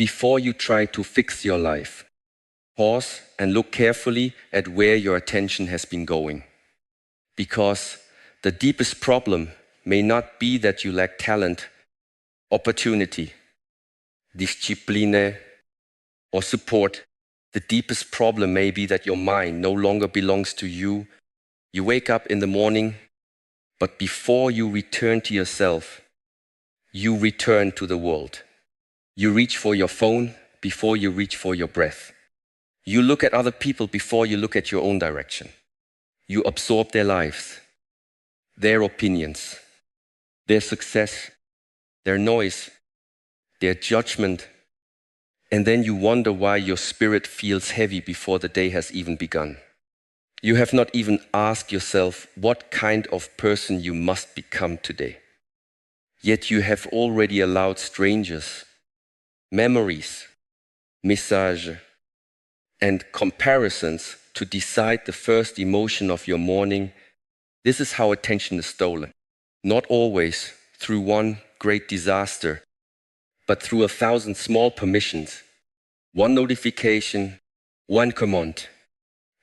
Before you try to fix your life, pause and look carefully at where your attention has been going. Because the deepest problem may not be that you lack talent, opportunity, discipline, or support. The deepest problem may be that your mind no longer belongs to you. You wake up in the morning, but before you return to yourself, you return to the world. You reach for your phone before you reach for your breath. You look at other people before you look at your own direction. You absorb their lives, their opinions, their success, their noise, their judgment, and then you wonder why your spirit feels heavy before the day has even begun. You have not even asked yourself what kind of person you must become today. Yet you have already allowed strangers, memories, messages, and comparisons to decide the first emotion of your morning. This is how attention is stolen. Not always through one great disaster, but through 1,000 small permissions. One notification, one command,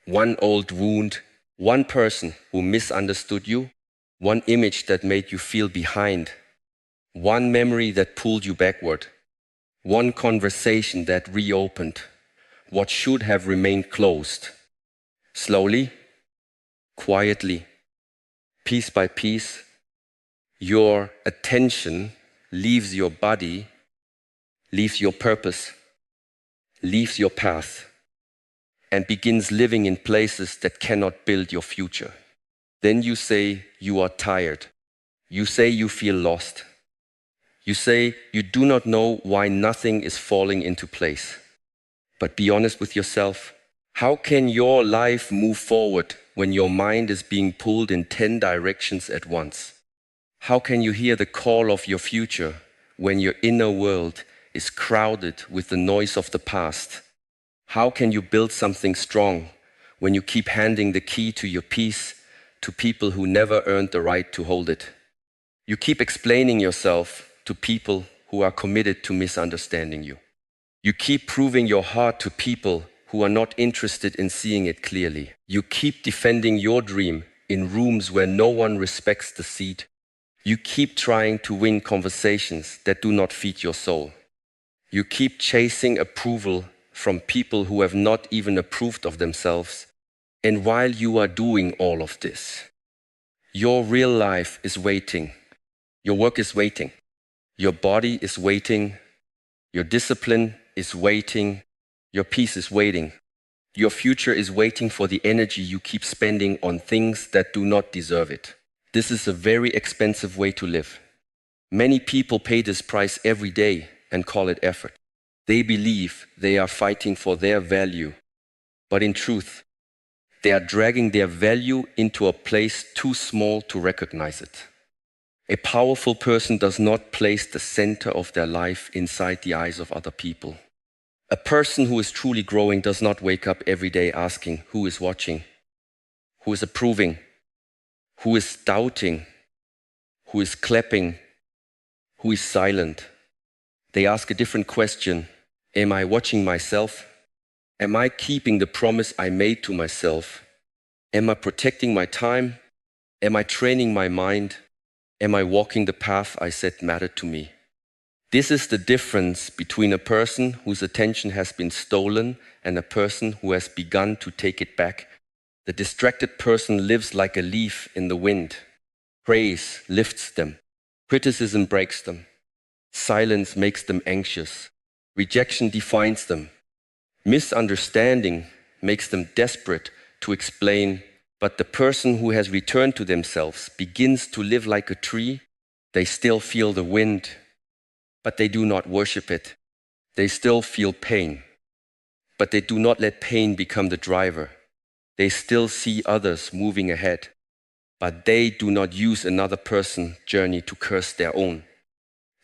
one old wound, one person who misunderstood you, one image that made you feel behind, one memory that pulled you backward, one conversation that reopened what should have remained closed. Slowly, quietly, piece by piece, your attention leaves your body, leaves your purpose, leaves your path, and begins living in places that cannot build your future. Then you say you are tired. You say you feel lost. You say you do not know why nothing is falling into place. But be honest with yourself. How can your life move forward when your mind is being pulled in 10 directions at once? How can you hear the call of your future when your inner world is crowded with the noise of the past? How can you build something strong when you keep handing the key to your peace to people who never earned the right to hold it? You keep explaining yourself to people who are committed to misunderstanding you. You keep proving your heart to people who are not interested in seeing it clearly. You keep defending your dream in rooms where no one respects the seat. You keep trying to win conversations that do not feed your soul. You keep chasing approval from people who have not even approved of themselves. And while you are doing all of this, your real life is waiting. Your work is waiting. Your body is waiting. Your discipline is waiting. Your peace is waiting. Your future is waiting for the energy you keep spending on things that do not deserve it. This is a very expensive way to live. Many people pay this price every day and call it effort. They believe they are fighting for their value, but in truth, they are dragging their value into a place too small to recognize it. A powerful person does not place the center of their life inside the eyes of other people. A person who is truly growing does not wake up every day asking who is watching, who is approving, who is doubting, who is clapping, who is silent. They ask a different question. Am I watching myself? Am I keeping the promise I made to myself? Am I protecting my time? Am I training my mind? Am I walking the path I said mattered to me? This is the difference between a person whose attention has been stolen and a person who has begun to take it back. The distracted person lives like a leaf in the wind. Praise lifts them. Criticism breaks them. Silence makes them anxious. Rejection defines them. Misunderstanding makes them desperate to explain. But the person who has returned to themselves begins to live like a tree. They still feel the wind, but they do not worship it. They still feel pain, but they do not let pain become the driver. They still see others moving ahead, but they do not use another person's journey to curse their own.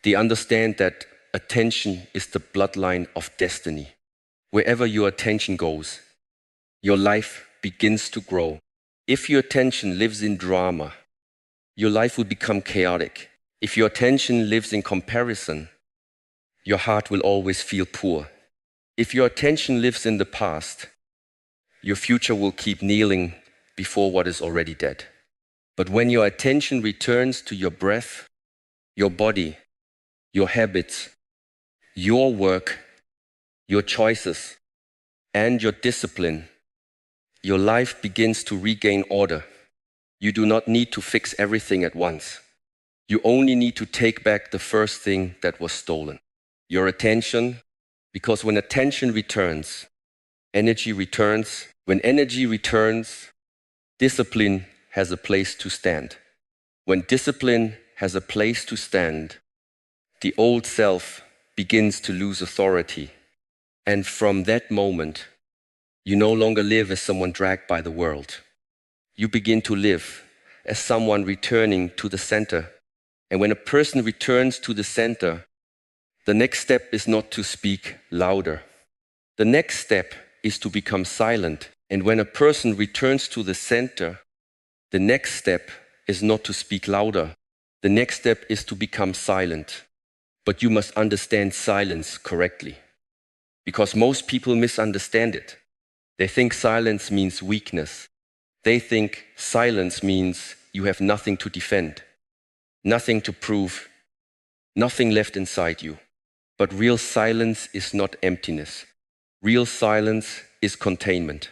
They understand that attention is the bloodline of destiny. Wherever your attention goes, your life begins to grow. If your attention lives in drama, your life will become chaotic. If your attention lives in comparison, your heart will always feel poor. If your attention lives in the past, your future will keep kneeling before what is already dead. But when your attention returns to your breath, your body, your habits, your work, your choices, and your discipline, your life begins to regain order. You do not need to fix everything at once. You only need to take back the first thing that was stolen, your attention, because when attention returns, energy returns. When energy returns, discipline has a place to stand. When discipline has a place to stand, the old self begins to lose authority. And from that moment, you no longer live as someone dragged by the world. You begin to live as someone returning to the center. And when a person returns to the center, the next step is not to speak louder. The next step is to become silent. And when a person returns to the center, the next step is not to speak louder. The next step is to become silent. But you must understand silence correctly, because most people misunderstand it. They think silence means weakness. They think silence means you have nothing to defend, nothing to prove, nothing left inside you. But real silence is not emptiness. Real silence is containment.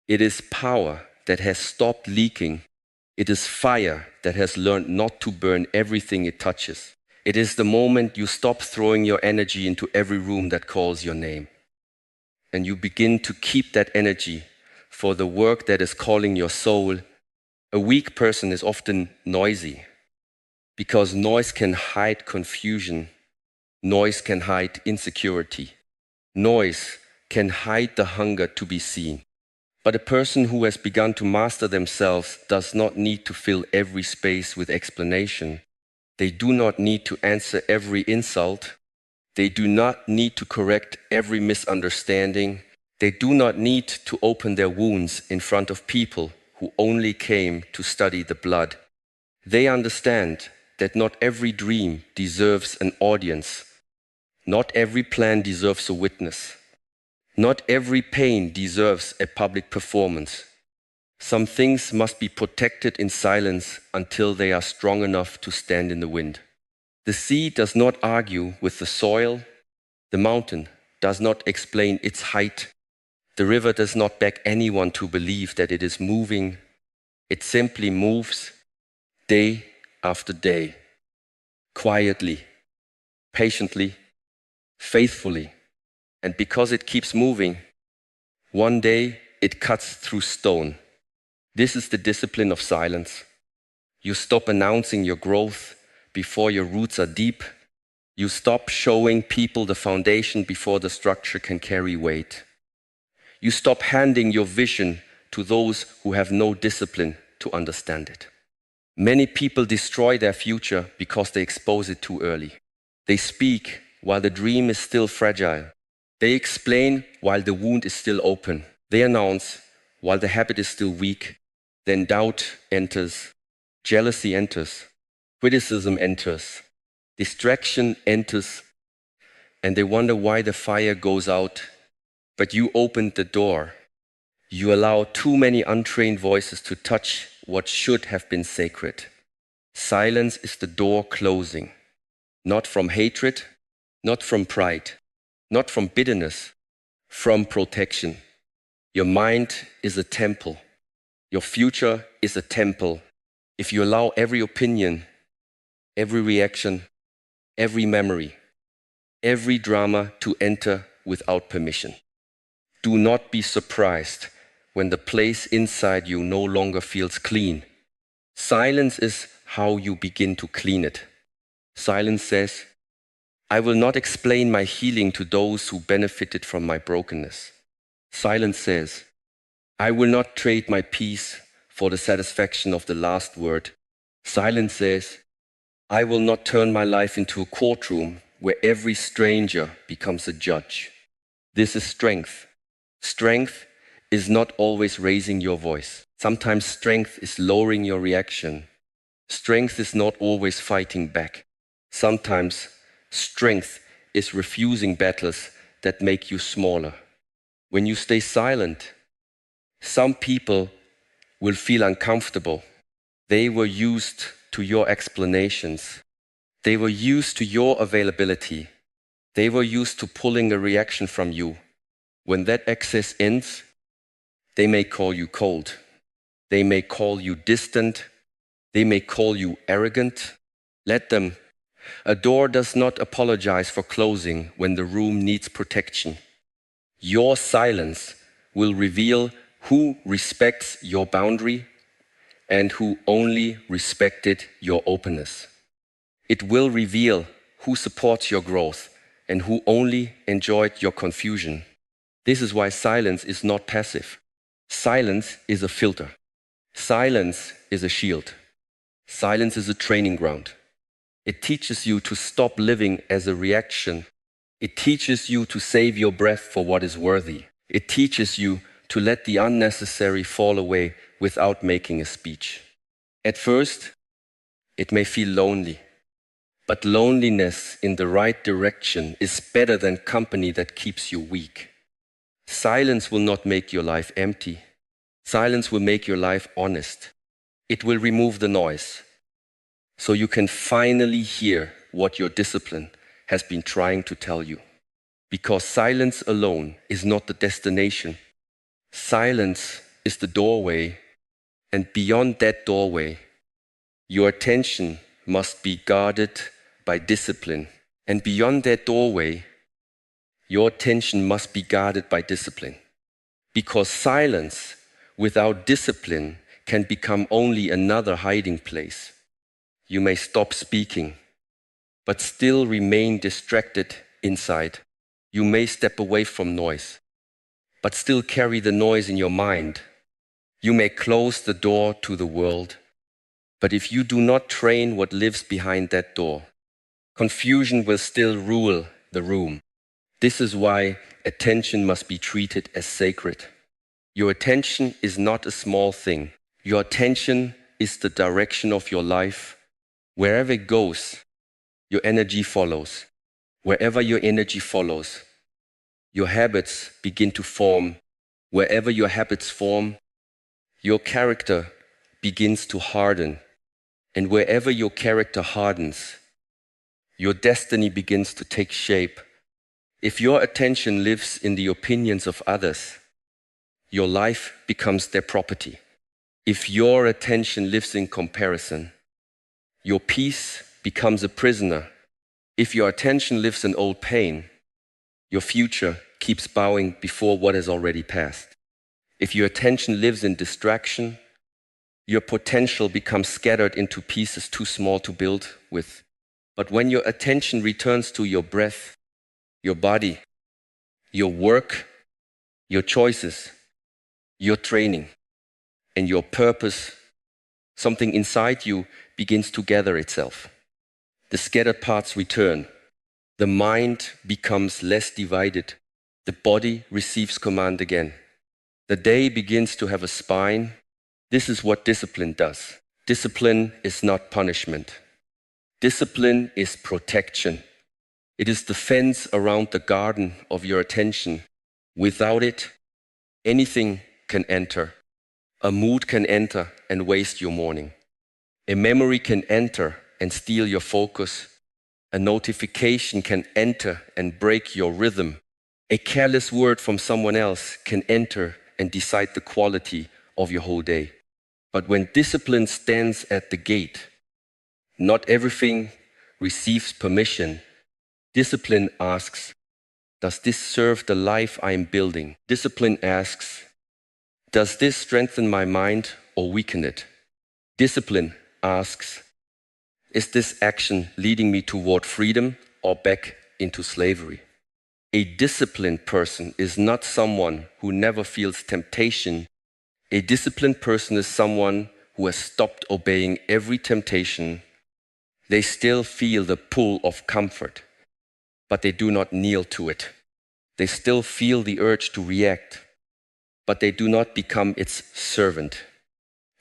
It is power that has stopped leaking. It is fire that has learned not to burn everything it touches. It is the moment you stop throwing your energy into every room that calls your name. And you begin to keep that energy for the work that is calling your soul. A weak person is often noisy because noise can hide confusion. Noise can hide insecurity. Noise can hide the hunger to be seen. But a person who has begun to master themselves does not need to fill every space with explanation. They do not need to answer every insult. They do not need to correct every misunderstanding. They do not need to open their wounds in front of people who only came to study the blood. They understand that not every dream deserves an audience. Not every plan deserves a witness. Not every pain deserves a public performance. Some things must be protected in silence until they are strong enough to stand in the wind. The sea does not argue with the soil. The mountain does not explain its height. The river does not beg anyone to believe that it is moving. It simply moves day after day, quietly, patiently, faithfully. And because it keeps moving, one day it cuts through stone. This is the discipline of silence. You stop announcing your growth before your roots are deep. You stop showing people the foundation before the structure can carry weight. You stop handing your vision to those who have no discipline to understand it. Many people destroy their future because they expose it too early. They speak while the dream is still fragile. They explain while the wound is still open. They announce while the habit is still weak. Then doubt enters, jealousy enters, criticism enters, distraction enters, and they wonder why the fire goes out. But you opened the door. You allow too many untrained voices to touch what should have been sacred. Silence is the door closing, not from hatred, not from pride, not from bitterness, from protection. Your mind is a temple. Your future is a temple. If you allow every opinion, every reaction, every memory, every drama to enter without permission, do not be surprised when the place inside you no longer feels clean. Silence is how you begin to clean it. Silence says, I will not explain my healing to those who benefited from my brokenness. Silence says, I will not trade my peace for the satisfaction of the last word. Silence says, I will not turn my life into a courtroom where every stranger becomes a judge. This is strength. Strength is not always raising your voice. Sometimes strength is lowering your reaction. Strength is not always fighting back. Sometimes strength is refusing battles that make you smaller. When you stay silent, some people will feel uncomfortable. They were used to your explanations. They were used to your availability. They were used to pulling a reaction from you. When that access ends, they may call you cold. They may call you distant. They may call you arrogant. Let them. A door does not apologize for closing when the room needs protection. Your silence will reveal who respects your boundary and who only respected your openness. It will reveal who supports your growth and who only enjoyed your confusion. This is why silence is not passive. Silence is a filter. Silence is a shield. Silence is a training ground. It teaches you to stop living as a reaction. It teaches you to save your breath for what is worthy. It teaches you to let the unnecessary fall away without making a speech. At first, it may feel lonely, but loneliness in the right direction is better than company that keeps you weak. Silence will not make your life empty. Silence will make your life honest. It will remove the noise, so you can finally hear what your discipline has been trying to tell you. Because silence alone is not the destination. Silence is the doorway, and beyond that doorway, your attention must be guarded by discipline. And beyond that doorway, your attention must be guarded by discipline. Because silence without discipline can become only another hiding place. You may stop speaking, but still remain distracted inside. You may step away from noise, but still carry the noise in your mind. You may close the door to the world, but if you do not train what lives behind that door, confusion will still rule the room. This is why attention must be treated as sacred. Your attention is not a small thing. Your attention is the direction of your life. Wherever it goes, your energy follows. Wherever your energy follows, your habits begin to form. Wherever your habits form, your character begins to harden. And wherever your character hardens, your destiny begins to take shape. If your attention lives in the opinions of others, your life becomes their property. If your attention lives in comparison, your peace becomes a prisoner. If your attention lives in old pain, your future keeps bowing before what has already passed. If your attention lives in distraction, your potential becomes scattered into pieces too small to build with. But when your attention returns to your breath, your body, your work, your choices, your training, and your purpose, something inside you begins to gather itself. The scattered parts return. The mind becomes less divided. The body receives command again. The day begins to have a spine. This is what discipline does. Discipline is not punishment. Discipline is protection. It is the fence around the garden of your attention. Without it, anything can enter. A mood can enter and waste your morning. A memory can enter and steal your focus. A notification can enter and break your rhythm. A careless word from someone else can enter and decide the quality of your whole day. But when discipline stands at the gate, not everything receives permission. Discipline asks, does this serve the life I am building? Discipline asks, does this strengthen my mind or weaken it? Discipline asks, is this action leading me toward freedom or back into slavery? A disciplined person is not someone who never feels temptation. A disciplined person is someone who has stopped obeying every temptation. They still feel the pull of comfort, but they do not kneel to it. They still feel the urge to react, but they do not become its servant.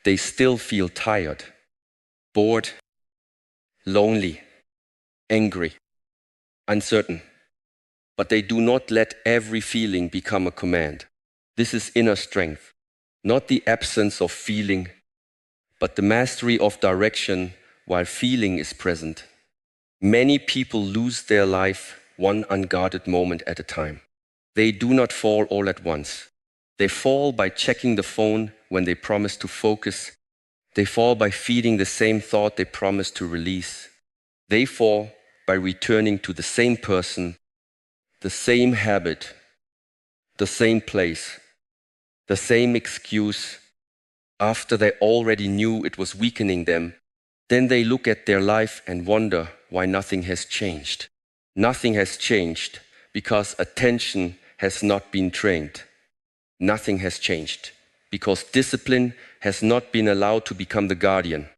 They still feel tired, bored, lonely, angry, uncertain. but they do not let every feeling become a command. This is inner strength, not the absence of feeling, but the mastery of direction while feeling is present. Many people lose their life one unguarded moment at a time. They do not fall all at once. They fall by checking the phone when they promise to focus. They fall by feeding the same thought they promised to release. They fall by returning to the same person, the same habit, the same place, the same excuse after they already knew it was weakening them. Then they look at their life and wonder why nothing has changed. Nothing has changed because attention has not been trained. Nothing has changed because discipline has not been allowed to become the guardian.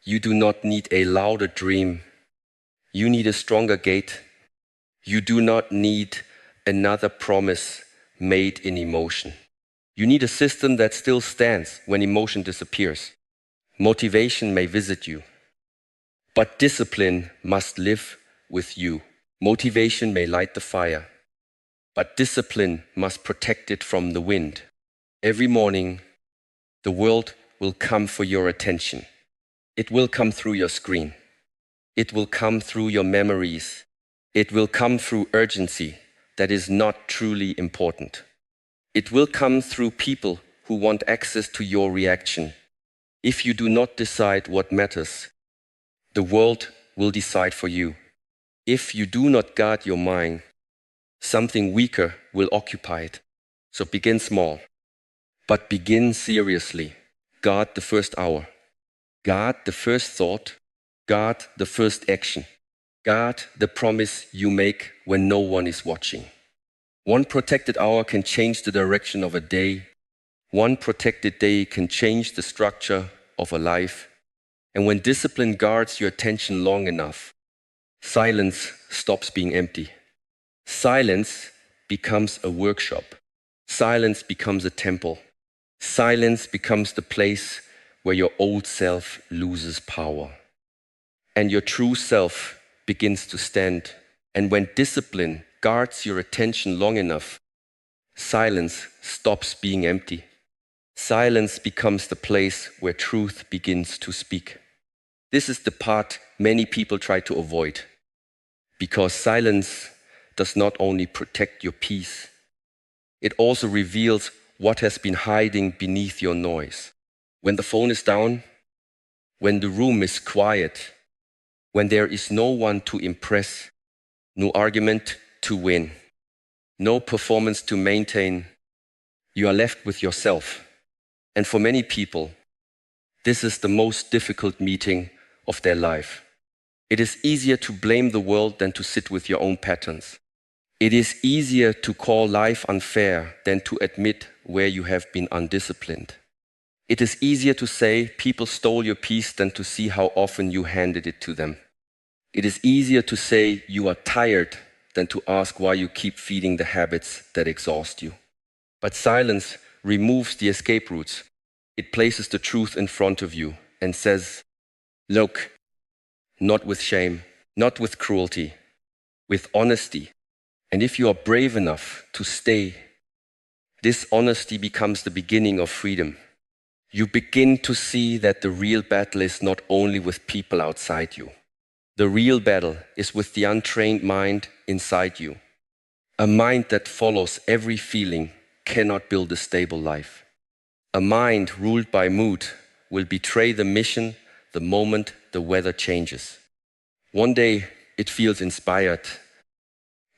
You do not need a louder dream. You need a stronger gate. You do not need another promise made in emotion. You need a system that still stands when emotion disappears. Motivation may visit you, but discipline must live with you. Motivation may light the fire, but discipline must protect it from the wind. Every morning, the world will come for your attention. It will come through your screen. It will come through your memories. It will come through urgency that is not truly important. It will come through people who want access to your reaction. If you do not decide what matters, the world will decide for you. If you do not guard your mind, something weaker will occupy it. So begin small, but begin seriously. Guard the first hour. Guard the first thought. Guard the first action. Guard the promise you make when no one is watching. One protected hour can change the direction of a day. One protected day can change the structure of a life. And when discipline guards your attention long enough, silence stops being empty. Silence becomes a workshop. Silence becomes a temple. Silence becomes the place where your old self loses power. And your true self begins to stand. And when discipline guards your attention long enough, silence stops being empty. Silence becomes the place where truth begins to speak. This is the part many people try to avoid, because silence does not only protect your peace, it also reveals what has been hiding beneath your noise. When the phone is down, when the room is quiet, when there is no one to impress, no argument to win, no performance to maintain, you are left with yourself. And for many people, this is the most difficult meeting of their life. It is easier to blame the world than to sit with your own patterns. It is easier to call life unfair than to admit where you have been undisciplined. It is easier to say people stole your peace than to see how often you handed it to them. It is easier to say you are tired than to ask why you keep feeding the habits that exhaust you. But silence removes the escape routes. It places the truth in front of you and says, look, not with shame, not with cruelty, with honesty. And if you are brave enough to stay, this honesty becomes the beginning of freedom. You begin to see that the real battle is not only with people outside you. The real battle is with the untrained mind inside you. A mind that follows every feeling cannot build a stable life. A mind ruled by mood will betray the mission the moment the weather changes. One day it feels inspired.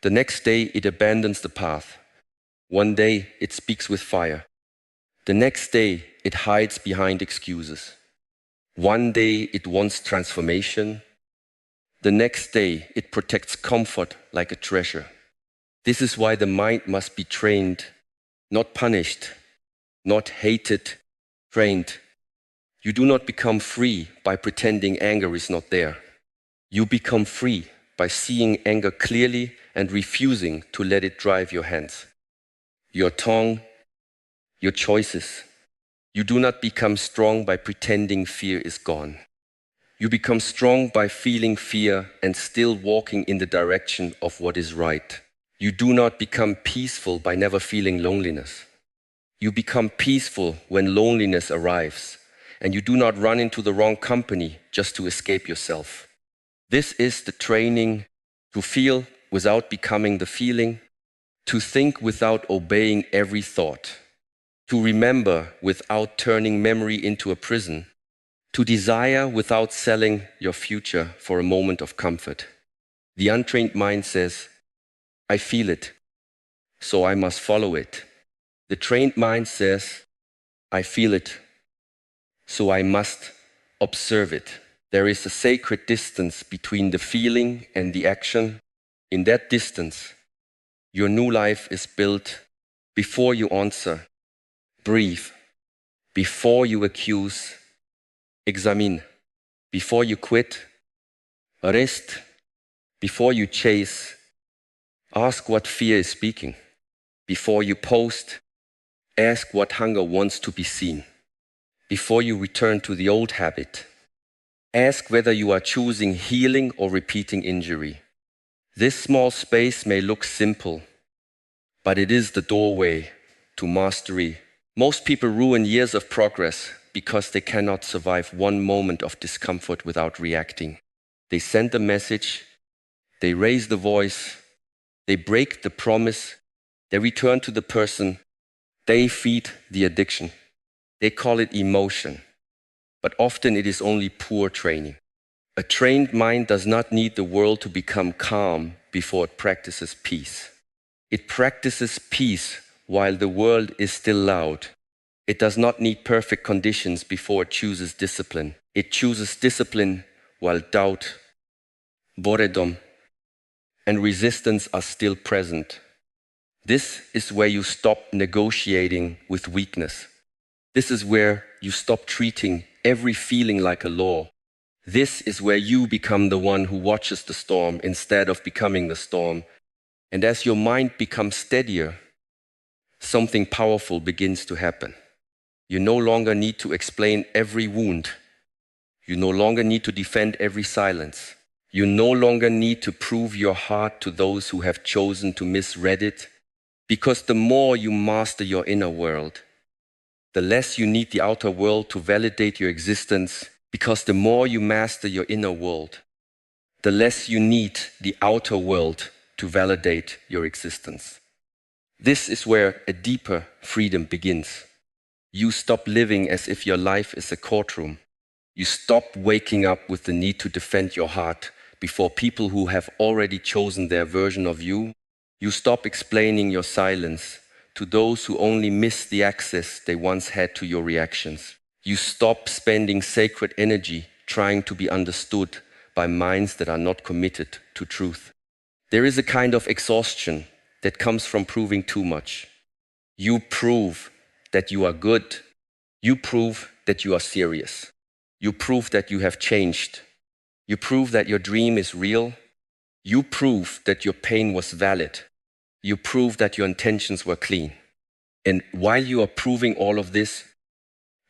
The next day it abandons the path. One day it speaks with fire. The next day it hides behind excuses. One day it wants transformation. The next day it protects comfort like a treasure. This is why the mind must be trained, not punished, not hated, trained. You do not become free by pretending anger is not there. You become free by seeing anger clearly and refusing to let it drive your hands, your tongue, your choices. You do not become strong by pretending fear is gone. You become strong by feeling fear and still walking in the direction of what is right. You do not become peaceful by never feeling loneliness. You become peaceful when loneliness arrives, and you do not run into the wrong company just to escape yourself. This is the training to feel without becoming the feeling, to think without obeying every thought, to remember without turning memory into a prison, to desire without selling your future for a moment of comfort. The untrained mind says, I feel it, so I must follow it. The trained mind says, I feel it, so I must observe it. There is a sacred distance between the feeling and the action. In that distance, your new life is built before you answer, breathe, before you accuse, examine, before you quit, rest, before you chase, ask what fear is speaking. Before you post, ask what hunger wants to be seen. Before you return to the old habit, ask whether you are choosing healing or repeating injury. This small space may look simple, but it is the doorway to mastery. Most people ruin years of progress because they cannot survive one moment of discomfort without reacting. They send a message, they raise the voice, they break the promise, they return to the person, they feed the addiction. They call it emotion, but often it is only poor training. A trained mind does not need the world to become calm before it practices peace. It practices peace while the world is still loud. It does not need perfect conditions before it chooses discipline. It chooses discipline while doubt, boredom, and resistance are still present. This is where you stop negotiating with weakness. This is where you stop treating every feeling like a law. This is where you become the one who watches the storm instead of becoming the storm. And as your mind becomes steadier, something powerful begins to happen. You no longer need to explain every wound. You no longer need to defend every silence. You no longer need to prove your heart to those who have chosen to misread it. Because the more you master your inner world, the less you need the outer world to validate your existence. Because the more you master your inner world, the less you need the outer world to validate your existence. This is where a deeper freedom begins. You stop living as if your life is a courtroom. You stop waking up with the need to defend your heart before people who have already chosen their version of you. You stop explaining your silence to those who only miss the access they once had to your reactions. You stop spending sacred energy trying to be understood by minds that are not committed to truth. There is a kind of exhaustion that comes from proving too much. You prove that you are good. You prove that you are serious. You prove that you have changed. You prove that your dream is real. You prove that your pain was valid. You prove that your intentions were clean. And while you are proving all of this,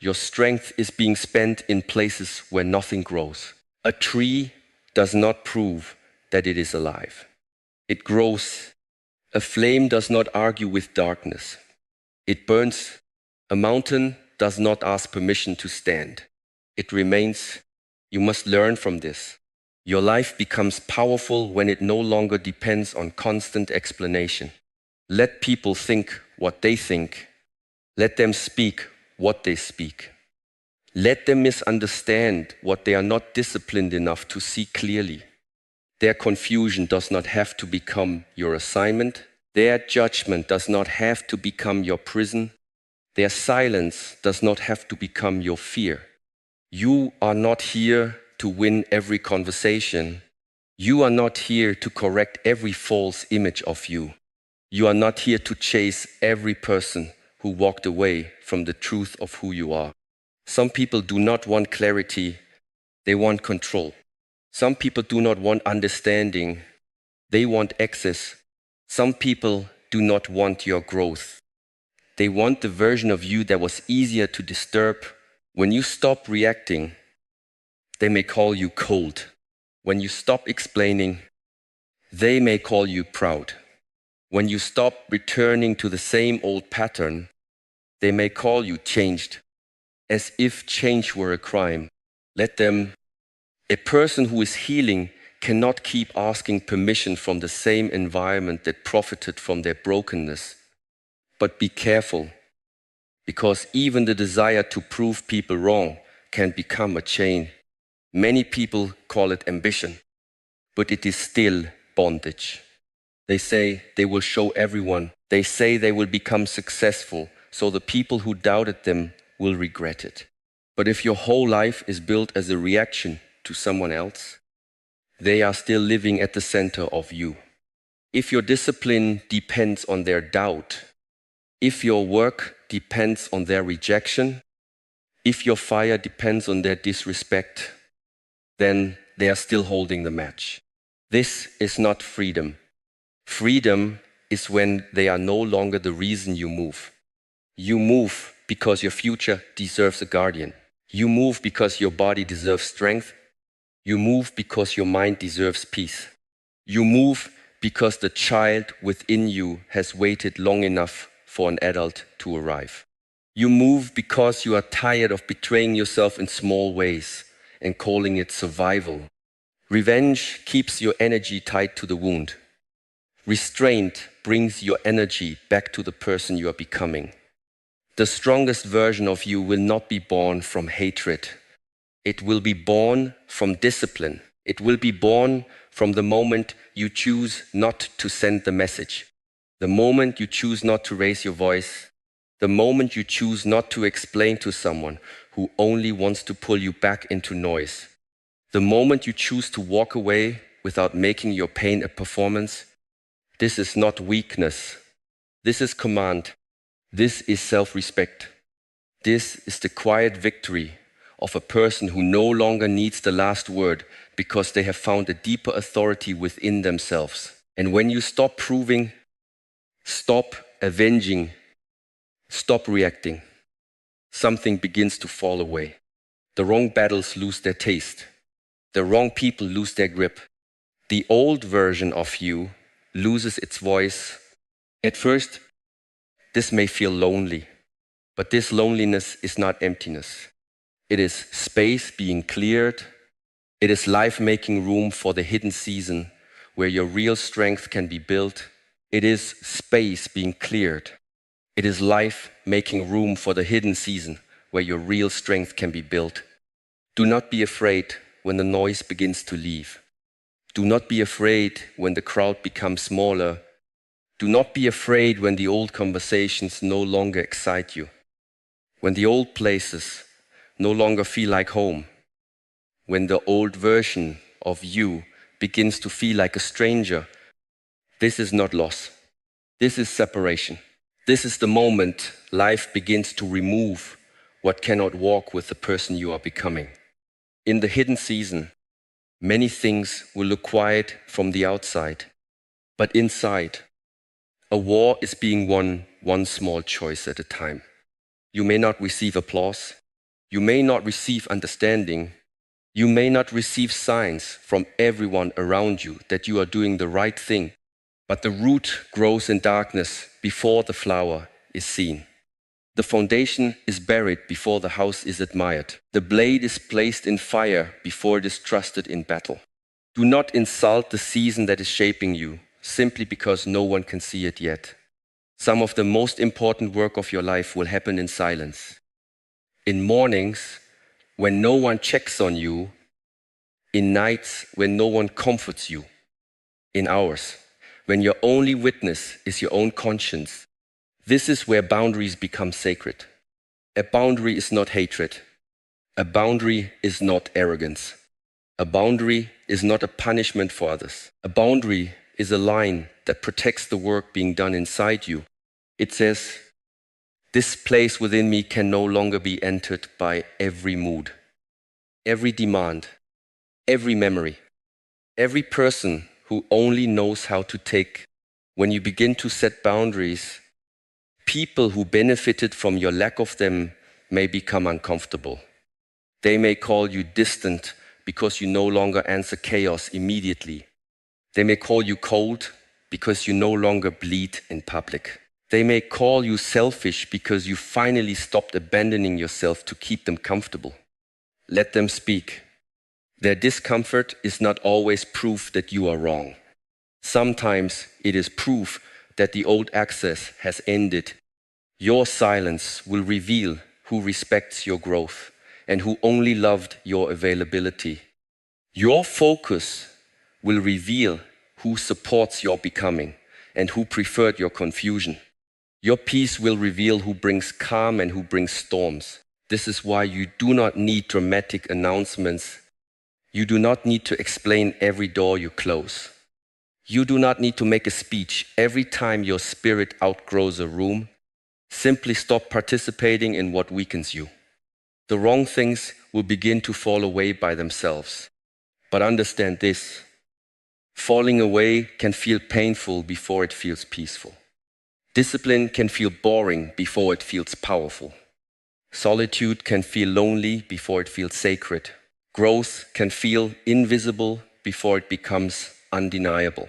your strength is being spent in places where nothing grows. A tree does not prove that it is alive. It grows. A flame does not argue with darkness. It burns. A mountain does not ask permission to stand. It remains. You must learn from this. Your life becomes powerful when it no longer depends on constant explanation. Let people think what they think. Let them speak what they speak. Let them misunderstand what they are not disciplined enough to see clearly. Their confusion does not have to become your assignment. Their judgment does not have to become your prison. Their silence does not have to become your fear. You are not here to win every conversation. You are not here to correct every false image of you. You are not here to chase every person who walked away from the truth of who you are. Some people do not want clarity, they want control. Some people do not want understanding, they want access. Some people do not want your growth. They want the version of you that was easier to disturb. When you stop reacting, they may call you cold. When you stop explaining, they may call you proud. When you stop returning to the same old pattern, they may call you changed, as if change were a crime. Let them. A person who is healing cannot keep asking permission from the same environment that profited from their brokenness. But be careful, because even the desire to prove people wrong can become a chain. Many people call it ambition, but it is still bondage. They say they will show everyone. They say they will become successful, so the people who doubted them will regret it. But if your whole life is built as a reaction to someone else, they are still living at the center of you. If your discipline depends on their doubt, if your work depends on their rejection, if your fire depends on their disrespect, then they are still holding the match. This is not freedom. Freedom is when they are no longer the reason you move. You move because your future deserves a guardian. You move because your body deserves strength. You move because your mind deserves peace. You move because the child within you has waited long enough for an adult to arrive. You move because you are tired of betraying yourself in small ways and calling it survival. Revenge keeps your energy tied to the wound. Restraint brings your energy back to the person you are becoming. The strongest version of you will not be born from hatred. It will be born from discipline. It will be born from the moment you choose not to send the message, the moment you choose not to raise your voice, the moment you choose not to explain to someone who only wants to pull you back into noise, the moment you choose to walk away without making your pain a performance. This is not weakness. This is command. This is self-respect. This is the quiet victory of a person who no longer needs the last word because they have found a deeper authority within themselves. And when you stop proving, stop avenging, stop reacting, something begins to fall away. The wrong battles lose their taste. The wrong people lose their grip. The old version of you loses its voice. At first, this may feel lonely, but this loneliness is not emptiness. It is space being cleared. It is life making room for the hidden season where your real strength can be built. It is space being cleared. It is life making room for the hidden season where your real strength can be built. Do not be afraid when the noise begins to leave. Do not be afraid when the crowd becomes smaller. Do not be afraid when the old conversations no longer excite you, when the old places no longer feel like home, when the old version of you begins to feel like a stranger. This is not loss. This is separation. This is the moment life begins to remove what cannot walk with the person you are becoming. In the hidden season, many things will look quiet from the outside, but inside, a war is being won one small choice at a time. You may not receive applause. You may not receive understanding. You may not receive signs from everyone around you that you are doing the right thing, but the root grows in darkness before the flower is seen. The foundation is buried before the house is admired. The blade is placed in fire before it is trusted in battle. Do not insult the season that is shaping you simply because no one can see it yet. Some of the most important work of your life will happen in silence. In mornings when no one checks on you, in nights when no one comforts you, in hours when your only witness is your own conscience. This is where boundaries become sacred. A boundary is not hatred. A boundary is not arrogance. A boundary is not a punishment for others. A boundary is a line that protects the work being done inside you. It says, this place within me can no longer be entered by every mood, every demand, every memory, every person who only knows how to take. When you begin to set boundaries, people who benefited from your lack of them may become uncomfortable. They may call you distant because you no longer answer chaos immediately. They may call you cold because you no longer bleed in public. They may call you selfish because you finally stopped abandoning yourself to keep them comfortable. Let them speak. Their discomfort is not always proof that you are wrong. Sometimes it is proof that the old access has ended. Your silence will reveal who respects your growth and who only loved your availability. Your focus will reveal who supports your becoming and who preferred your confusion. Your peace will reveal who brings calm and who brings storms. This is why you do not need dramatic announcements. You do not need to explain every door you close. You do not need to make a speech every time your spirit outgrows a room. Simply stop participating in what weakens you. The wrong things will begin to fall away by themselves. But understand this: falling away can feel painful before it feels peaceful. Discipline can feel boring before it feels powerful. Solitude can feel lonely before it feels sacred. Growth can feel invisible before it becomes undeniable.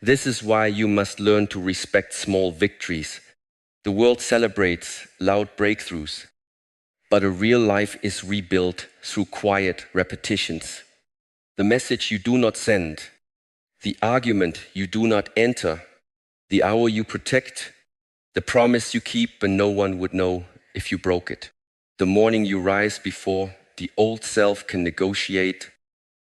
This is why you must learn to respect small victories. The world celebrates loud breakthroughs, but a real life is rebuilt through quiet repetitions. The message you do not send, the argument you do not enter, the hour you protect, the promise you keep when no one would know if you broke it. The morning you rise before the old self can negotiate.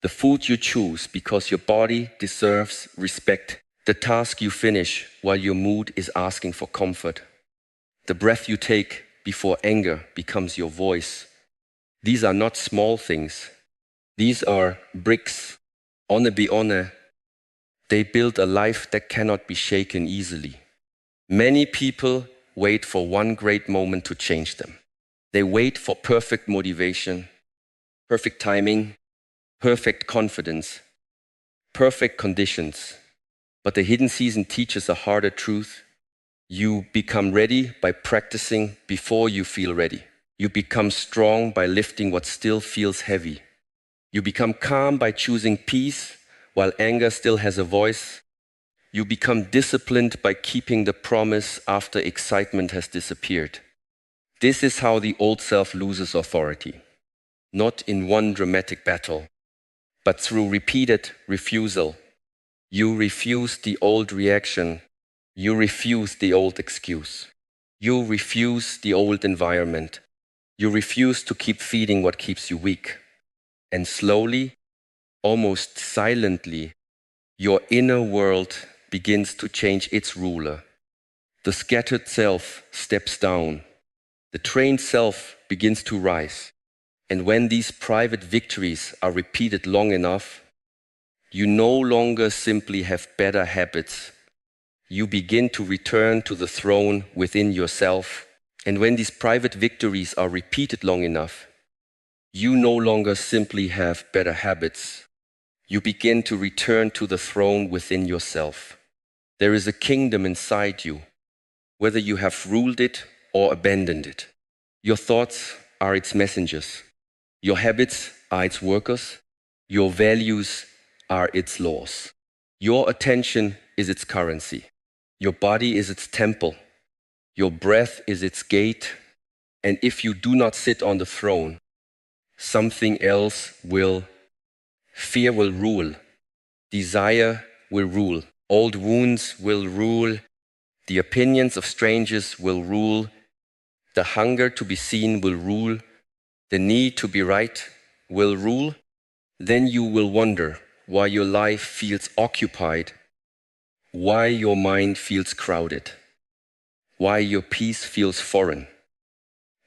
The food you choose because your body deserves respect. The task you finish while your mood is asking for comfort. The breath you take before anger becomes your voice. These are not small things. These are bricks. Be honest. They build a life that cannot be shaken easily. Many people wait for one great moment to change them. They wait for perfect motivation, perfect timing, perfect confidence, perfect conditions. But the hidden season teaches a harder truth. You become ready by practicing before you feel ready. You become strong by lifting what still feels heavy. You become calm by choosing peace while anger still has a voice. You become disciplined by keeping the promise after excitement has disappeared. This is how the old self loses authority. Not in one dramatic battle, but through repeated refusal. You refuse the old reaction. You refuse the old excuse. You refuse the old environment. You refuse to keep feeding what keeps you weak. And slowly, almost silently, your inner world begins to change its ruler. The scattered self steps down. The trained self begins to rise. And when these private victories are repeated long enough, you no longer simply have better habits. You begin to return to the throne within yourself. And when these private victories are repeated long enough, you no longer simply have better habits. You begin to return to the throne within yourself. There is a kingdom inside you, whether you have ruled it or abandoned it. Your thoughts are its messengers. Your habits are its workers. Your values are its laws. Your attention is its currency. Your body is its temple. Your breath is its gate. And if you do not sit on the throne, something else will. Fear will rule. Desire will rule. Old wounds will rule. The opinions of strangers will rule. The hunger to be seen will rule. The need to be right will rule. Then you will wonder why your life feels occupied, why your mind feels crowded, why your peace feels foreign,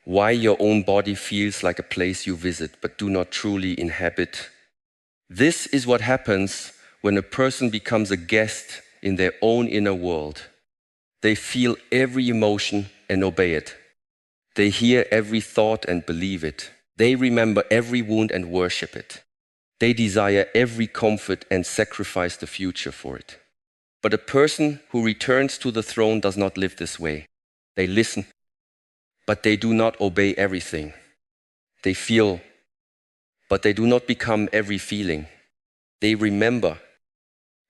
why your own body feels like a place you visit but do not truly inhabit. This is what happens when a person becomes a guest in their own inner world. They feel every emotion and obey it. They hear every thought and believe it. They remember every wound and worship it. They desire every comfort and sacrifice the future for it. But a person who returns to the throne does not live this way. They listen, but they do not obey everything. They feel, but they do not become every feeling. They remember,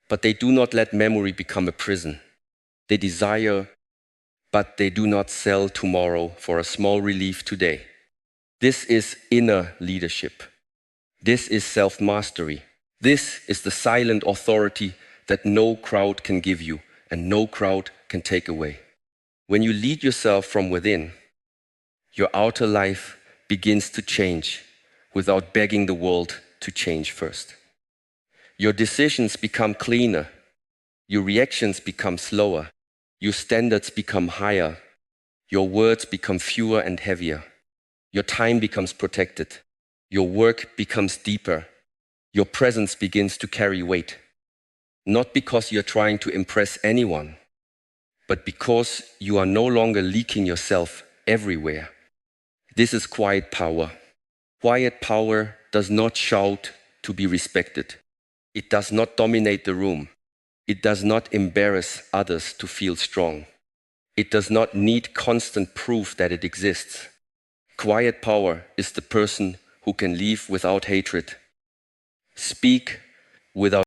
but they do not let memory become a prison. They desire, but they do not sell tomorrow for a small relief today. This is inner leadership. This is self-mastery. This is the silent authority that no crowd can give you and no crowd can take away. When you lead yourself from within, your outer life begins to change without begging the world to change first. Your decisions become cleaner. Your reactions become slower. Your standards become higher. Your words become fewer and heavier. Your time becomes protected. Your work becomes deeper. Your presence begins to carry weight. Not because you're trying to impress anyone, but because you are no longer leaking yourself everywhere. This is quiet power. Quiet power does not shout to be respected. It does not dominate the room. It does not embarrass others to feel strong. It does not need constant proof that it exists. Quiet power is the person who can leave without hatred, speak without